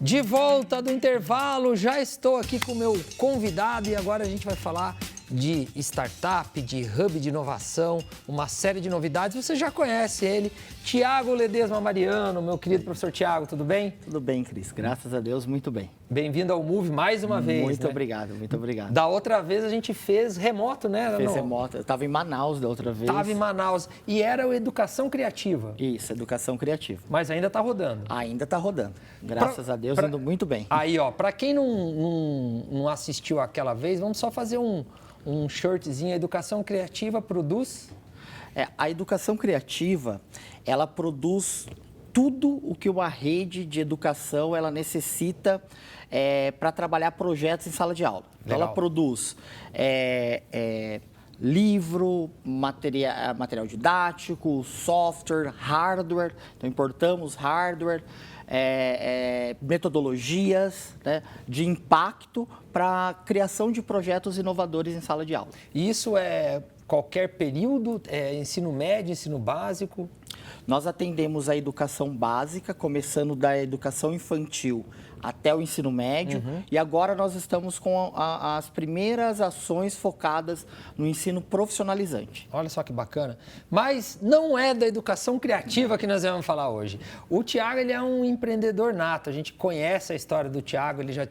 De volta do intervalo, já estou aqui com o meu convidado e agora a gente vai falar de startup, de hub de inovação, uma série de novidades. Você já conhece ele, Thiago Ledesma Mariano, meu querido professor Thiago, tudo bem? Tudo bem, Cris. Graças a Deus, muito bem. Bem-vindo ao Move mais uma vez. Muito obrigado, muito obrigado. Da outra vez a gente fez remoto, né? Fez remoto. Eu estava em Manaus da outra vez. Estava em Manaus. E era o Educação Criativa. Isso, Educação Criativa. Mas ainda está rodando. Ainda está rodando. Graças a Deus, indo muito bem. Aí, ó, para quem não assistiu aquela vez, vamos só fazer um shortzinho. A Educação Criativa produz... A Educação Criativa, ela produz tudo o que uma rede de educação ela necessita para trabalhar projetos em sala de aula. Então, ela produz livro, material didático, software, hardware. Então, importamos hardware, metodologias, né, de impacto para a criação de projetos inovadores em sala de aula. Isso é qualquer período, ensino médio, ensino básico? Nós atendemos a educação básica, começando da educação infantil até o ensino médio. E agora nós estamos com as primeiras ações focadas no ensino profissionalizante. Olha só que bacana. Mas não é da educação criativa que nós vamos falar hoje. O Thiago, ele é um empreendedor nato. A gente conhece a história do Thiago, ele já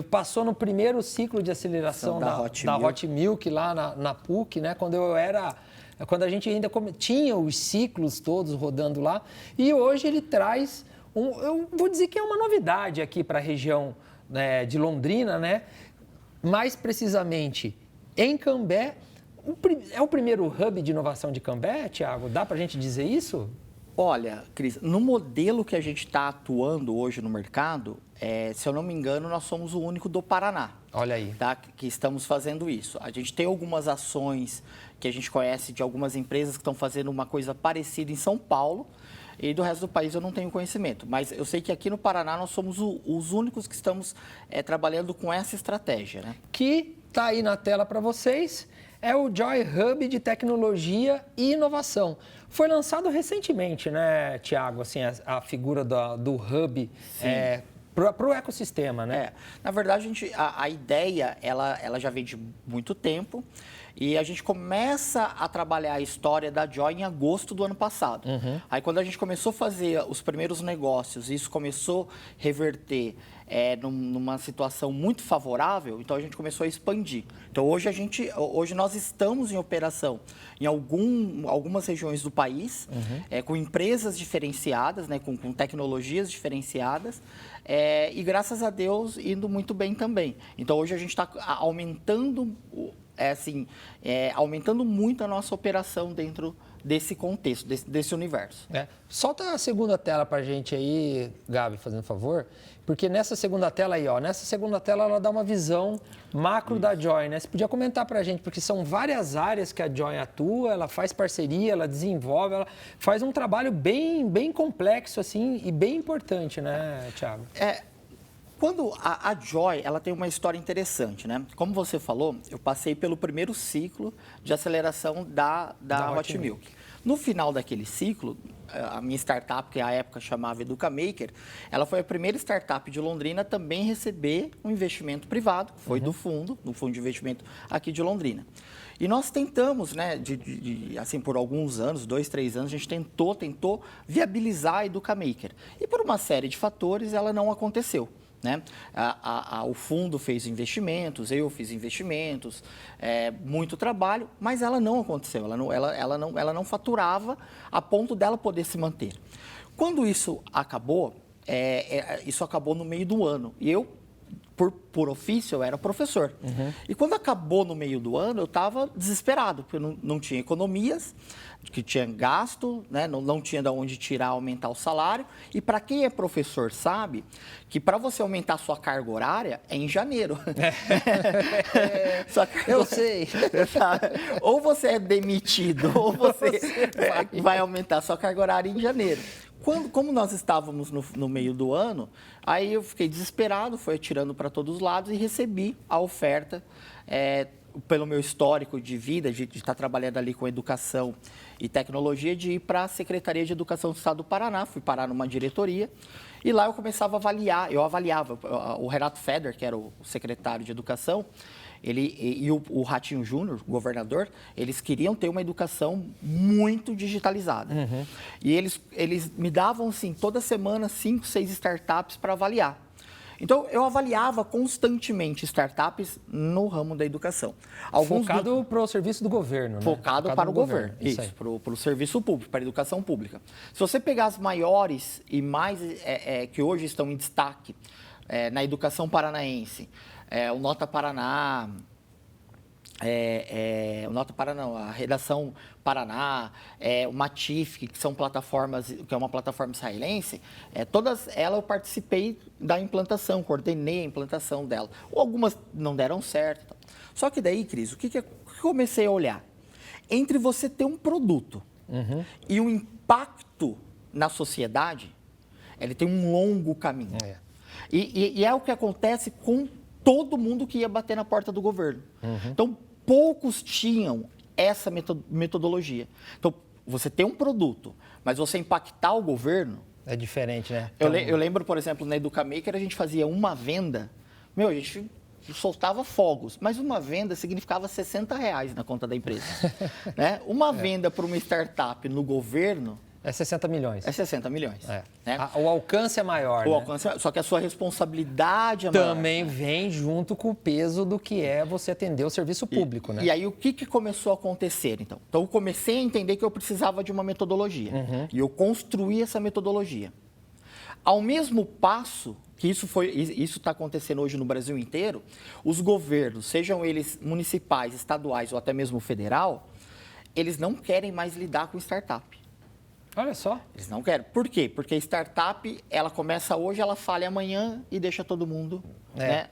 passou no primeiro ciclo de aceleração da Hot Milk lá na PUC, né? Quando a gente ainda tinha os ciclos todos rodando lá. E hoje ele traz, eu vou dizer que é uma novidade aqui para a região, né, de Londrina, né? Mais precisamente em Cambé. É o primeiro hub de inovação de Cambé, Thiago? Dá para a gente dizer isso? Olha, Cris, no modelo que a gente está atuando hoje no mercado, se eu não me engano, nós somos o único do Paraná. Olha aí. Tá? Que estamos fazendo isso. A gente tem algumas ações que a gente conhece de algumas empresas que estão fazendo uma coisa parecida em São Paulo, e do resto do país eu não tenho conhecimento. Mas eu sei que aqui no Paraná nós somos os únicos que estamos trabalhando com essa estratégia, né? Que está aí na tela para vocês. É o Joy Hub de Tecnologia e Inovação. Foi lançado recentemente, né, Thiago, assim, a figura do Hub para o ecossistema, né? Na verdade, a ideia ela já vem de muito tempo e a gente começa a trabalhar a história da Joy em agosto do ano passado. Aí, quando a gente começou a fazer os primeiros negócios, isso começou a reverter numa situação muito favorável, então a gente começou a expandir. Então hoje nós estamos em operação em algumas regiões do país, com empresas diferenciadas, né, com tecnologias diferenciadas, e graças a Deus indo muito bem também. Então hoje a gente está aumentando, aumentando muito a nossa operação dentro desse contexto, desse universo. Solta a segunda tela para a gente aí, Gabi, fazendo favor, porque nessa segunda tela aí, ela dá uma visão macro da Joy, né? Você podia comentar para a gente, porque são várias áreas que a Joy atua, ela faz parceria, ela desenvolve, ela faz um trabalho bem complexo assim e bem importante, né, Thiago? Quando a Joy, ela tem uma história interessante, né? Como você falou, eu passei pelo primeiro ciclo de aceleração da Hot Milk. No final daquele ciclo, a minha startup, que à época chamava EducaMaker, ela foi a primeira startup de Londrina a também receber um investimento privado, que foi do fundo de investimento aqui de Londrina. E nós tentamos, né, assim, por alguns anos, 2, 3 anos, a gente tentou viabilizar a EducaMaker. E por uma série de fatores, ela não aconteceu. Né? O fundo fez investimentos, eu fiz investimentos, muito trabalho, mas ela não aconteceu, ela não faturava a ponto dela poder se manter. Quando isso acabou no meio do ano, e eu, por ofício, eu era professor. E quando acabou no meio do ano, eu estava desesperado, porque eu não tinha economias, que tinha gasto, né? Não tinha de onde tirar, aumentar o salário. E para quem é professor sabe que para você aumentar a sua carga horária é em janeiro. Eu sei. Ou você é demitido, ou você vai aumentar a sua carga horária em janeiro. Como nós estávamos no meio do ano, aí eu fiquei desesperado, fui atirando para todos os lados e recebi a oferta pelo meu histórico de vida, de estar trabalhando ali com educação e tecnologia, de ir para a Secretaria de Educação do Estado do Paraná, fui parar numa diretoria, e lá eu começava a avaliar, eu avaliava, o Renato Feder, que era o secretário de Educação, e o Ratinho Júnior, governador, eles queriam ter uma educação muito digitalizada. E eles me davam, assim, toda semana, 5, 6 startups para avaliar. Então, eu avaliava constantemente startups no ramo da educação. Focado para o serviço do governo, né? Focado para o governo, isso, para o serviço público, para a educação pública. Se você pegar as maiores e mais que hoje estão em destaque na educação paranaense, o Nota Paraná, o Nota Paraná, a Redação Paraná, o Matif, que são plataformas, que é uma plataforma israelense, todas elas eu participei da implantação, coordenei a implantação dela. Algumas não deram certo. Só que daí, Cris, o que eu comecei a olhar? Entre você ter um produto e o impacto na sociedade, ele tem um longo caminho. E é o que acontece com todo mundo que ia bater na porta do governo. Então, poucos tinham essa metodologia. Então, você tem um produto, mas você impactar o governo... É diferente, né? Eu lembro, por exemplo, na Educamaker, a gente fazia uma venda, a gente soltava fogos, mas uma venda significava R$60 na conta da empresa. Né? Uma venda para uma startup no governo... É 60 milhões. É 60 milhões. Né? O alcance é maior, Só que a sua responsabilidade é maior. Também vem junto com o peso do que é você atender o serviço público, né? E aí, o que começou a acontecer, então? Então, eu comecei a entender que eu precisava de uma metodologia. E eu construí essa metodologia. Ao mesmo passo que isso está acontecendo hoje no Brasil inteiro, os governos, sejam eles municipais, estaduais ou até mesmo federal, eles não querem mais lidar com startup. Olha só. Eles não querem. Por quê? Porque a startup, ela começa hoje, ela falha amanhã e deixa todo mundo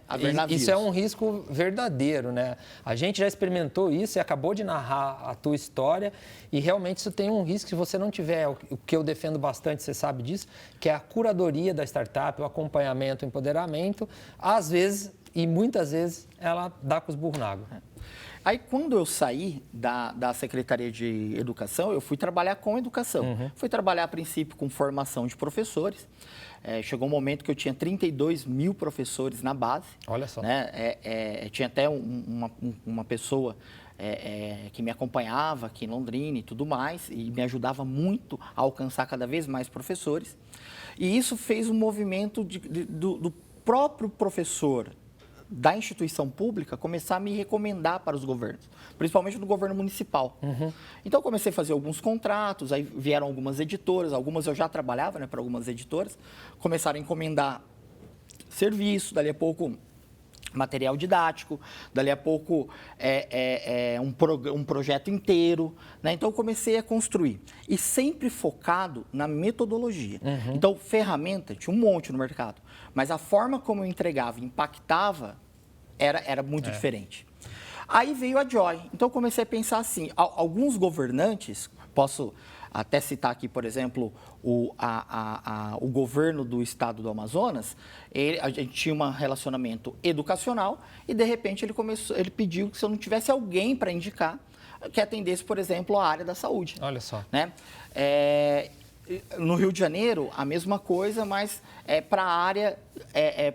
a ver navios. Isso é um risco verdadeiro, né? A gente já experimentou isso e acabou de narrar a tua história e realmente isso tem um risco se você não tiver, o que eu defendo bastante, você sabe disso, que é a curadoria da startup, o acompanhamento, o empoderamento. Às vezes, e muitas vezes, ela dá com os burros na água. Aí, quando eu saí da Secretaria de Educação, eu fui trabalhar com educação. Fui trabalhar, a princípio, com formação de professores. Chegou um momento que eu tinha 32 mil professores na base. Olha só. Né? Tinha até uma pessoa que me acompanhava aqui em Londrina e tudo mais, e me ajudava muito a alcançar cada vez mais professores. E isso fez um movimento do próprio professor da instituição pública começar a me recomendar para os governos, principalmente no governo municipal. Então, eu comecei a fazer alguns contratos, aí vieram algumas editoras, algumas eu já trabalhava para algumas editoras, começaram a encomendar serviço, dali a pouco material didático, dali a pouco um projeto inteiro. Né? Então, eu comecei a construir. E sempre focado na metodologia. Então, ferramenta, tinha um monte no mercado. Mas a forma como eu entregava e impactava era muito diferente. Aí veio a Joy. Então, eu comecei a pensar assim, alguns governantes, posso até citar aqui, por exemplo, o governo do estado do Amazonas, a gente tinha um relacionamento educacional e, de repente, ele pediu que se eu não tivesse alguém para indicar, que atendesse, por exemplo, a área da saúde. Olha só. Né? No Rio de Janeiro, a mesma coisa, mas para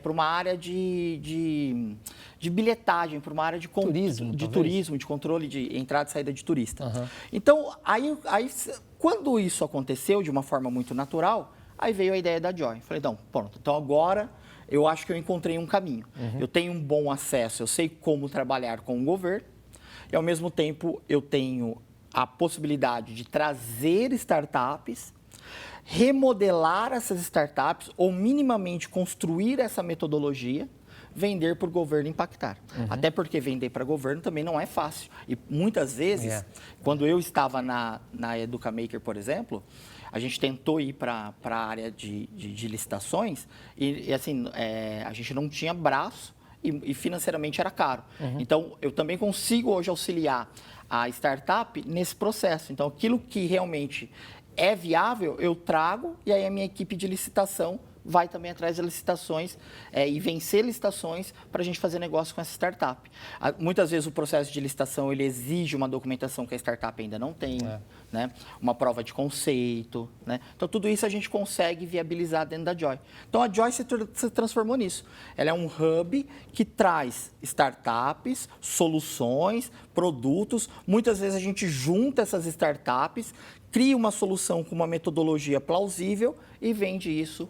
uma área de bilhetagem, para uma área de turismo, de controle de entrada e saída de turista. Então, aí, quando isso aconteceu de uma forma muito natural, aí veio a ideia da Joy. Falei, não, pronto, então agora eu acho que eu encontrei um caminho. Eu tenho um bom acesso, eu sei como trabalhar com o governo, e ao mesmo tempo eu tenho a possibilidade de trazer startups, remodelar essas startups ou minimamente construir essa metodologia, vender para o governo impactar. Até porque vender para governo também não é fácil. E muitas vezes, quando eu estava na Educamaker, por exemplo, a gente tentou ir para a área de licitações e assim, a gente não tinha braço e financeiramente era caro. Então, eu também consigo hoje auxiliar a startup nesse processo. Então, aquilo que realmente é viável, eu trago e aí a minha equipe de licitação vai também atrás de licitações e vencer licitações para a gente fazer negócio com essa startup. Muitas vezes o processo de licitação ele exige uma documentação que a startup ainda não tem, né? Uma prova de conceito, né? Então tudo isso a gente consegue viabilizar dentro da Joy. Então a Joy se transformou nisso. Ela é um hub que traz startups, soluções, produtos. Muitas vezes a gente junta essas startups, cria uma solução com uma metodologia plausível e vende isso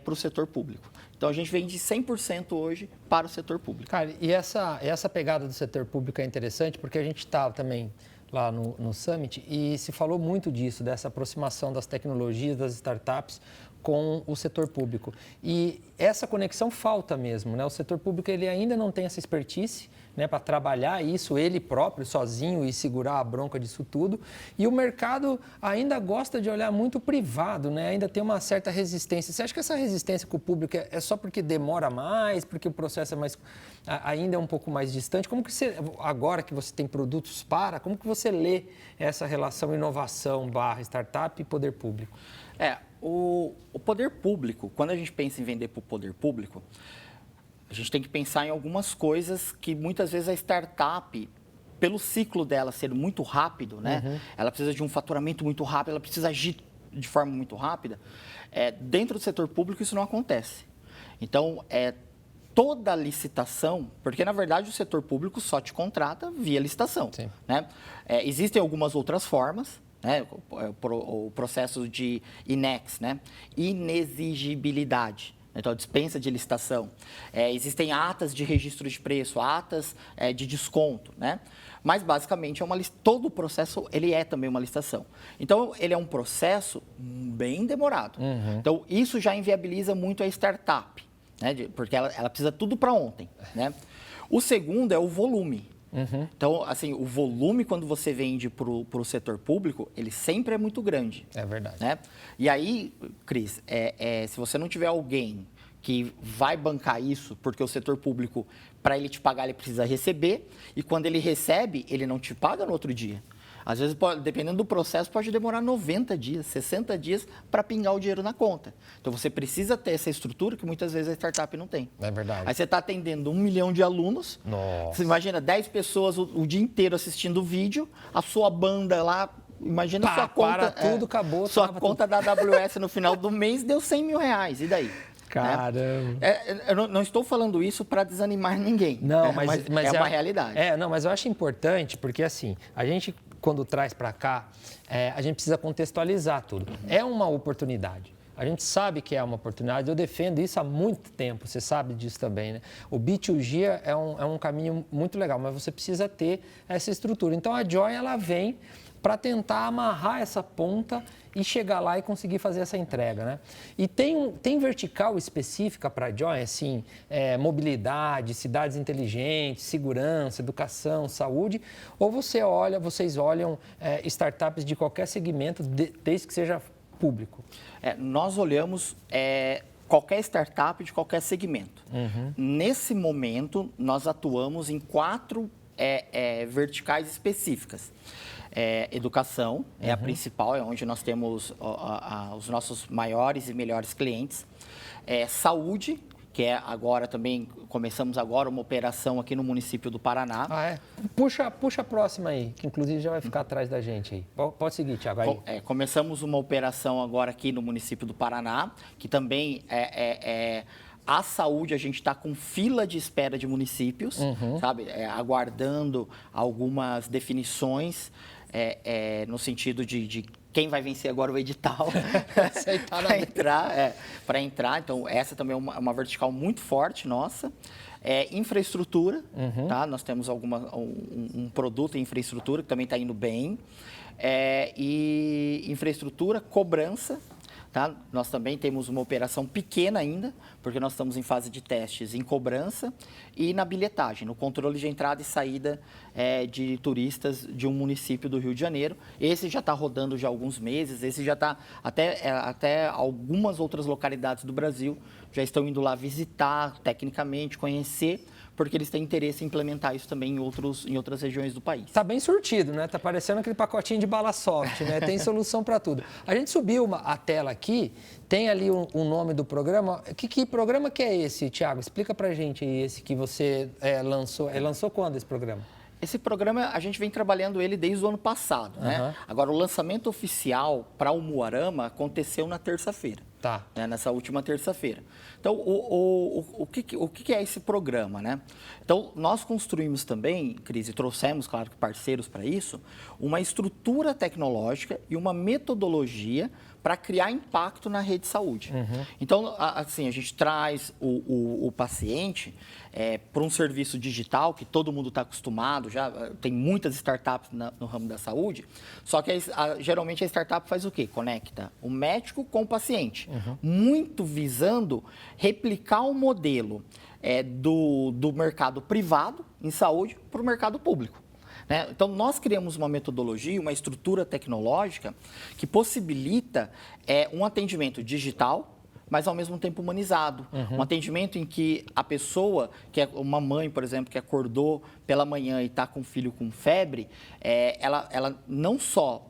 para o setor público. Então, a gente vende 100% hoje para o setor público. Cara, e essa pegada do setor público é interessante porque a gente estava também lá no Summit e se falou muito disso, dessa aproximação das tecnologias, das startups com o setor público. E essa conexão falta mesmo, né? O setor público ele ainda não tem essa expertise, né, para trabalhar isso ele próprio, sozinho e segurar a bronca disso tudo. E o mercado ainda gosta de olhar muito privado, né? Ainda tem uma certa resistência. Você acha que essa resistência com o público é só porque demora mais, porque o processo ainda é um pouco mais distante? Como que você, agora que você tem produtos como que você lê essa relação inovação / startup e poder público? O poder público, quando a gente pensa em vender para o poder público, a gente tem que pensar em algumas coisas que muitas vezes a startup, pelo ciclo dela ser muito rápido, né? Ela precisa de um faturamento muito rápido, ela precisa agir de forma muito rápida. Dentro do setor público isso não acontece. Então, toda licitação, porque na verdade o setor público só te contrata via licitação. Né? Existem algumas outras formas, né? O processo de INEX, né? Inexigibilidade. Então, dispensa de licitação. Existem atas de registro de preço, atas de desconto, né? Mas, basicamente, todo o processo ele é também uma licitação. Então, ele é um processo bem demorado. Então, isso já inviabiliza muito a startup, né? Porque ela precisa tudo para ontem, né? O segundo é o volume. Então, assim, o volume, quando você vende para o setor público, ele sempre é muito grande. É verdade. Né? E aí, Cris, se você não tiver alguém que vai bancar isso, porque o setor público, para ele te pagar, ele precisa receber, e quando ele recebe, ele não te paga no outro dia. Às vezes, dependendo do processo, pode demorar 90 dias, 60 dias para pingar o dinheiro na conta. Então, você precisa ter essa estrutura que muitas vezes a startup não tem. É verdade. Aí você está atendendo 1 milhão de alunos. Nossa. Você imagina 10 pessoas o dia inteiro assistindo o vídeo, a sua banda lá, imagina sua conta. Para tudo, acabou. Sua conta da AWS no final do mês deu 100 mil reais. E daí? Caramba. Eu não estou falando isso para desanimar ninguém. Não, mas é uma realidade. Não, mas eu acho importante porque, assim, a gente, quando traz para cá, a gente precisa contextualizar tudo. É uma oportunidade. A gente sabe que é uma oportunidade, eu defendo isso há muito tempo, você sabe disso também, né? O B2G é um caminho muito legal, mas você precisa ter essa estrutura. Então, a Joy, ela vem para tentar amarrar essa ponta e chegar lá e conseguir fazer essa entrega, né? E tem vertical específica para a Joy, assim, mobilidade, cidades inteligentes, segurança, educação, saúde, ou vocês olham startups de qualquer segmento, desde que seja público? Nós olhamos qualquer startup de qualquer segmento. Nesse momento, nós atuamos em 4 verticais específicas. Educação é a principal, é onde nós temos os nossos maiores e melhores clientes. Saúde, que agora também, começamos agora uma operação aqui no município do Paraná. Puxa a próxima aí, que inclusive já vai ficar atrás da gente aí. Pode seguir, Thiago. Aí. Começamos uma operação agora aqui no município do Paraná, que também a saúde, a gente está com fila de espera de municípios, sabe? Aguardando algumas definições no sentido de quem vai vencer agora o edital para entrar. Então, essa também é uma vertical muito forte nossa. Infraestrutura, tá? Nós temos um produto em infraestrutura que também está indo bem. E infraestrutura, cobrança. Tá? Nós também temos uma operação pequena ainda, porque nós estamos em fase de testes em cobrança e na bilhetagem, no controle de entrada e saída de turistas de um município do Rio de Janeiro. Esse já está rodando já há alguns meses, esse já está até algumas outras localidades do Brasil já estão indo lá visitar tecnicamente, conhecer, porque eles têm interesse em implementar isso também em outras regiões do país. Está bem surtido, né? Está parecendo aquele pacotinho de bala soft, né? Tem solução para tudo. A gente subiu a tela aqui, tem ali o nome do programa. Que programa que é esse, Thiago? Explica para a gente aí esse que você lançou. Lançou quando esse programa? Esse programa, a gente vem trabalhando ele desde o ano passado, né? Agora, o lançamento oficial para o Umuarama aconteceu na terça-feira. Tá. Né? Nessa última terça-feira. Então, o que é esse programa, né? Então, nós construímos também, Cris, e trouxemos, claro, parceiros para isso, uma estrutura tecnológica e uma metodologia para criar impacto na rede de saúde. Então, assim, a gente traz o paciente para um serviço digital que todo mundo está acostumado, já tem muitas startups no ramo da saúde, só que geralmente a startup faz o quê? Conecta o médico com o paciente, muito visando replicar o modelo do mercado privado em saúde para o mercado público. Né? Então, nós criamos uma metodologia, uma estrutura tecnológica que possibilita um atendimento digital, mas ao mesmo tempo humanizado. Um atendimento em que a pessoa, que é uma mãe, por exemplo, que acordou pela manhã e está com o filho com febre, ela não só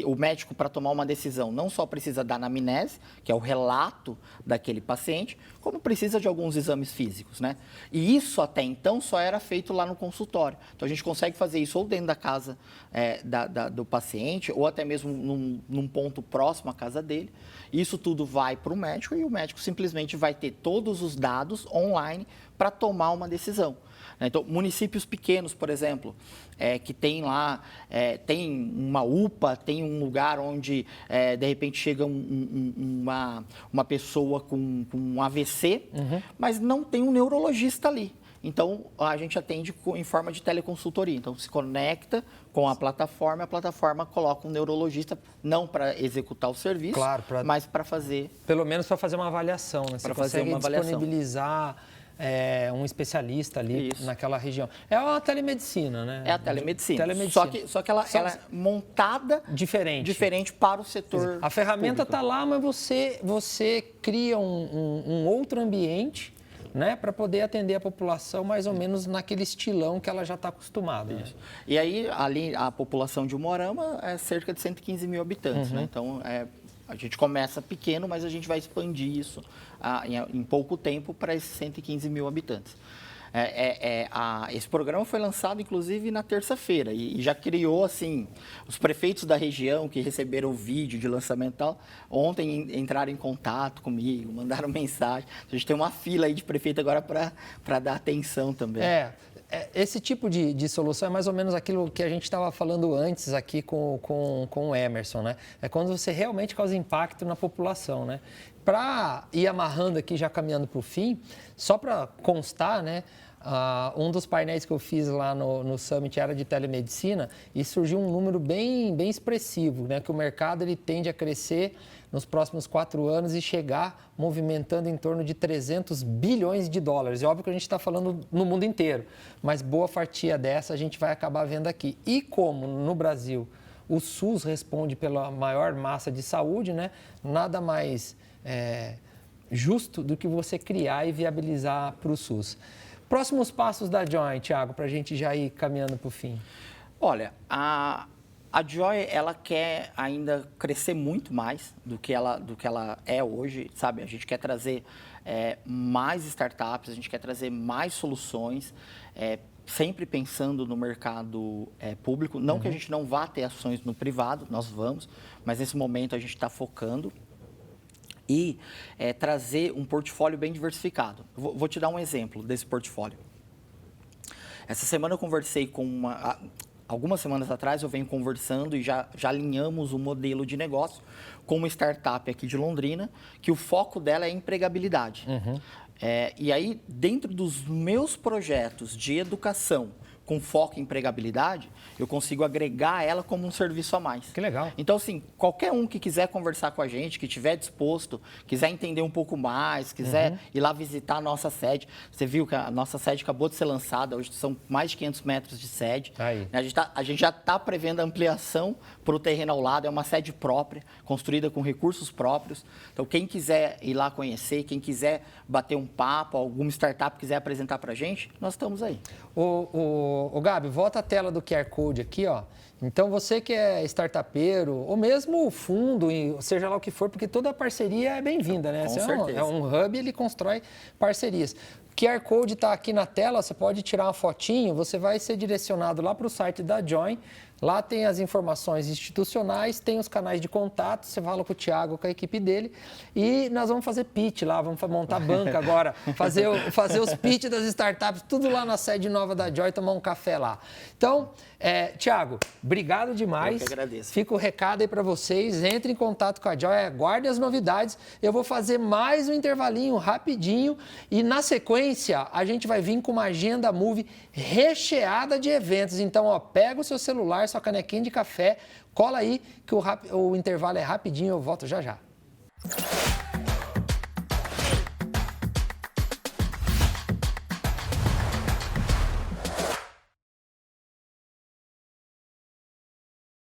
o médico, para tomar uma decisão, não só precisa da anamnese, que é o relato daquele paciente, como precisa de alguns exames físicos, né? E isso, até então, só era feito lá no consultório. Então, a gente consegue fazer isso ou dentro da casa do paciente, ou até mesmo num ponto próximo à casa dele. Isso tudo vai para o médico e o médico simplesmente vai ter todos os dados online para tomar uma decisão. Então, municípios pequenos, por exemplo, que tem lá, tem uma UPA, tem um lugar onde, de repente, chega uma pessoa com um AVC, mas não tem um neurologista ali. Então, a gente atende em forma de teleconsultoria. Então, se conecta com a plataforma coloca um neurologista, não para executar o serviço, claro, mas para fazer... Pelo menos para fazer uma avaliação, né? Você consegue disponibilizar um especialista ali naquela região. É uma telemedicina, né? É a telemedicina. Só que ela é montada diferente para o setor. A ferramenta está lá, mas você cria um outro ambiente, né, para poder atender a população mais ou menos naquele estilão que ela já está acostumada. Né? E aí, ali, a população de Umuarama é cerca de 115 mil habitantes. Né? Então, a gente começa pequeno, mas a gente vai expandir isso em pouco tempo para esses 115 mil habitantes. Esse programa foi lançado, inclusive, na terça-feira e já criou, assim, os prefeitos da região que receberam o vídeo de lançamento e tal, ontem entraram em contato comigo, mandaram mensagem. A gente tem uma fila aí de prefeito agora para dar atenção também. Esse tipo de solução é mais ou menos aquilo que a gente estava falando antes aqui com o Emerson, né? É quando você realmente causa impacto na população, né? Para ir amarrando aqui, já caminhando para o fim, só para constar, né? Um dos painéis que eu fiz lá no Summit era de telemedicina e surgiu um número bem expressivo, né? Que o mercado ele tende a crescer nos próximos 4 anos e chegar movimentando em torno de 300 bilhões de dólares. É óbvio que a gente está falando no mundo inteiro, mas boa fatia dessa a gente vai acabar vendo aqui. E como no Brasil o SUS responde pela maior massa de saúde, né? Nada mais justo do que você criar e viabilizar para o SUS. Próximos passos da Joy, Thiago, para a gente já ir caminhando para o fim. Olha, a Joy, ela quer ainda crescer muito mais do que ela é hoje, sabe? A gente quer trazer mais startups, a gente quer trazer mais soluções, sempre pensando no mercado público. Não que a gente não vá ter ações no privado, nós vamos, mas nesse momento a gente está focando e trazer um portfólio bem diversificado. Vou te dar um exemplo desse portfólio. Essa semana eu conversei com algumas semanas atrás eu venho conversando e já alinhamos o modelo de negócio com uma startup aqui de Londrina, que o foco dela é empregabilidade. E aí, dentro dos meus projetos de educação, com foco em empregabilidade, eu consigo agregar ela como um serviço a mais. Que legal. Então, assim, qualquer um que quiser conversar com a gente, que estiver disposto, quiser entender um pouco mais, quiser ir lá visitar a nossa sede. Você viu que a nossa sede acabou de ser lançada, hoje são mais de 500 metros de sede. Aí. A gente já está prevendo a ampliação para o terreno ao lado, é uma sede própria, construída com recursos próprios. Então, quem quiser ir lá conhecer, quem quiser bater um papo, alguma startup quiser apresentar para a gente, nós estamos aí. O Gabi, volta a tela do QR Code aqui, ó. Então, você que é startupeiro, ou mesmo o fundo, seja lá o que for, porque toda parceria é bem-vinda, né? Com certeza. É um hub, ele constrói parcerias. O QR Code está aqui na tela, você pode tirar uma fotinho, você vai ser direcionado lá para o site da Join. Lá tem as informações institucionais, tem os canais de contato, você fala com o Thiago, com a equipe dele, e nós vamos fazer pitch lá, vamos montar banca agora, fazer os pitch das startups, tudo lá na sede nova da Joy, tomar um café lá. Então, Thiago, obrigado demais. Eu que agradeço. Fica o recado aí para vocês, entre em contato com a Joy, aguardem as novidades, eu vou fazer mais um intervalinho rapidinho e na sequência a gente vai vir com uma agenda Move recheada de eventos. Então, ó, pega o seu celular, sua canequinha de café, cola aí que o intervalo é rapidinho, eu volto já já.